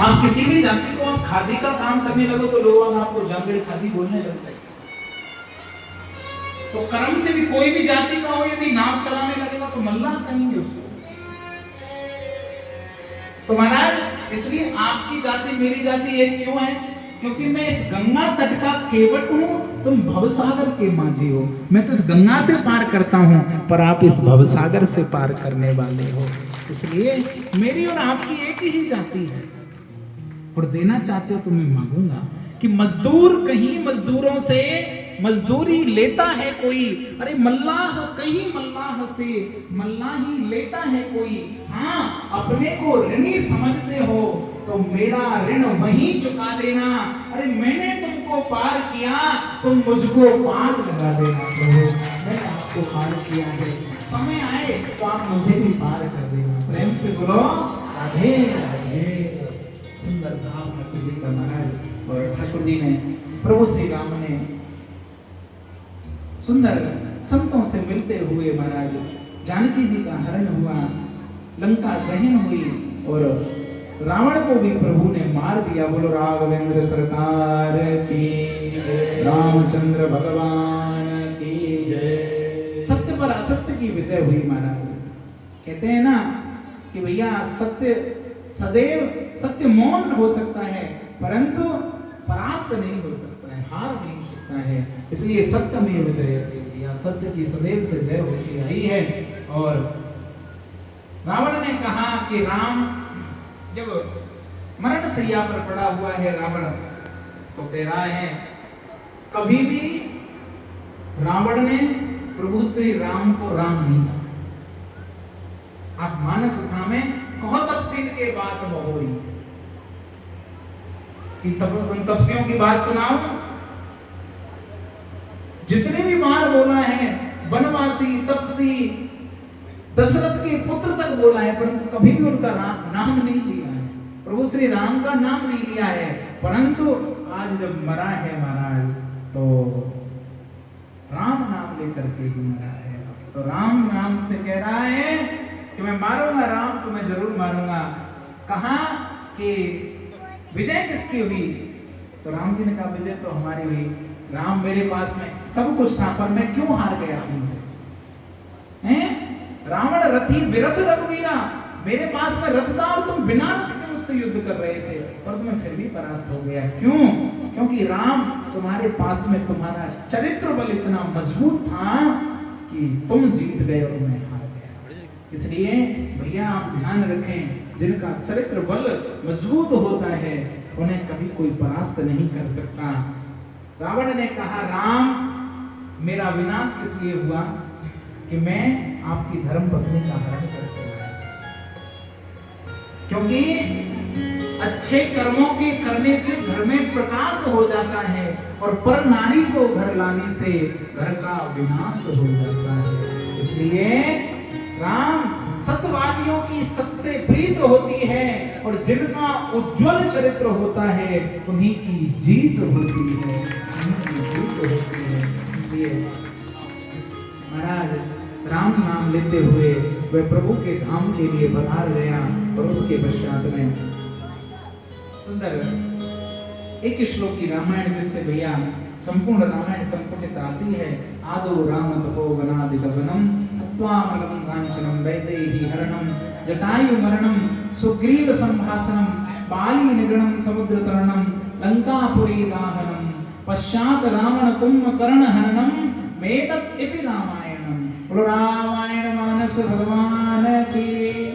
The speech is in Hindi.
आप किसी भी जाति को आप खादी का काम करने लगो तो लोग आपको जामगढ़ी खादी बोलने लगते हैं। तो कर्म से भी कोई भी जाति का हो, यदि नाव चलाने लगेगा तो मल्लाह कहेंगे उसको। तो महाराज इसलिए आपकी जाति मेरी जाति एक क्यों है? क्योंकि मैं इस गंगा तट का केवट हूं, तुम भवसागर के माझी हो। मैं तो इस गंगा से पार करता हूं, पर आप इस भवसागर से पार करने वाले हो। इसलिए मेरी और आपकी एक ही जाति है। और देना चाहते हो तो मैं मांगूंगा कि मजदूर कहीं मजदूरों से मजदूरी लेता है कोई, अरे मल्लाह कहीं मल्लाह से मल्लाही लेता है कोई। हाँ, अपने को ऋणी समझते हो तो मेरा ऋण वहीं चुका देना। अरे मैंने तुमको पार किया, तुम मुझको पार लगा देना। प्रभु मैंने आपको पार किया है, समय आए तो आप मुझे भी पार कर देना। प्रेम से बोलो राधे राधे। सुंदर भाव ठाकुर जी का महाराज। और ठाकुर जी ने, प्रभु श्री राम ने सुंदर संतों से मिलते हुए महाराज जानकी जी का हरण हुआ, लंका दहन हुई और रावण को भी प्रभु ने मार दिया। बोलो राघवेंद्र सरकार की, रामचंद्र भगवान की जय। सत्य पर असत्य की विजय हुई महाराज। कहते हैं ना कि भैया सत्य सदैव, सत्य मौन हो सकता है परंतु परास्त नहीं हो सकता है, हार नहीं सकता है। इसलिए सत्य में विजय, या सत्य की सदैव से जय होती आई है। और रावण ने कहा कि राम जब मरण शैया पर पड़ा हुआ है रावण, तो कह रहा है कभी भी रावण ने प्रभु श्री राम को राम नहीं कहा। आप मानस उठा में कहो तपसील के बात बहोरी, उन तपसियों की बात सुनाओ जितने भी बार बोला है, वनवासी तपसी दशरथ के पुत्र तक बोला है, परंतु कभी भी उनका नाम नहीं लिया है, प्रभु श्री राम का नाम नहीं लिया है। परंतु आज जब मरा है महाराज तो राम नाम लेकर के ही मरा है। तो राम नाम से कह रहा है कि मैं मारूंगा राम को, मैं जरूर मारूंगा। कहा कि विजय किसकी हुई? तो राम जी ने कहा विजय तो हमारी हुई। राम मेरे पास में सब कुछ था पर मैं क्यों हार गया तुमसे? हैं? रावण रथी विरथ रघुवीरा, मेरे पास में रथ था और तुम बिना रथ के मुझसे युद्ध कर रहे थे और तुम्हें फिर भी परास्त हो गया। क्यों? क्योंकि राम तुम्हारे पास में तुम्हारा चरित्र बल इतना मजबूत था कि तुम जीत गए और मैं हार गया। इसलिए भैया आप ध्यान रखें, जिनका चरित्र बल मजबूत होता है उन्हें कभी कोई परास्त नहीं कर सकता। रावण ने कहा राम मेरा विनाश किस लिए हुआ कि मैं आपकी धर्म पत्नी का हरण करके आया, क्योंकि अच्छे कर्मों के करने से घर में प्रकाश हो जाता है और पर नारी को घर लाने से घर का विनाश हो जाता है। इसलिए राम सत्यवादियों की सबसे प्रीत होती है और जिनका उज्जवल चरित्र होता है उन्हीं की जीत होती है, इसलिए महाराज राम नाम लेते हुए वह प्रभु के धाम के लिए पधार गया। और उसके पश्चात में सुंदर एक श्लोक की रामायण जिससे भैया संपूर्ण रामायण संपुटित आती है। आदो राम तपो वनादिगमनम अत्वामलम कांचनम वैदेही हरणम जटायु मरणम सुग्रीव संभाषणम बाली निगणम समुद्र तरणम लंकापुरी दाहनम पश्चात रावण कुंभकर्ण हननम मेतत् इति रामायणम। रामायण मानस भगवान की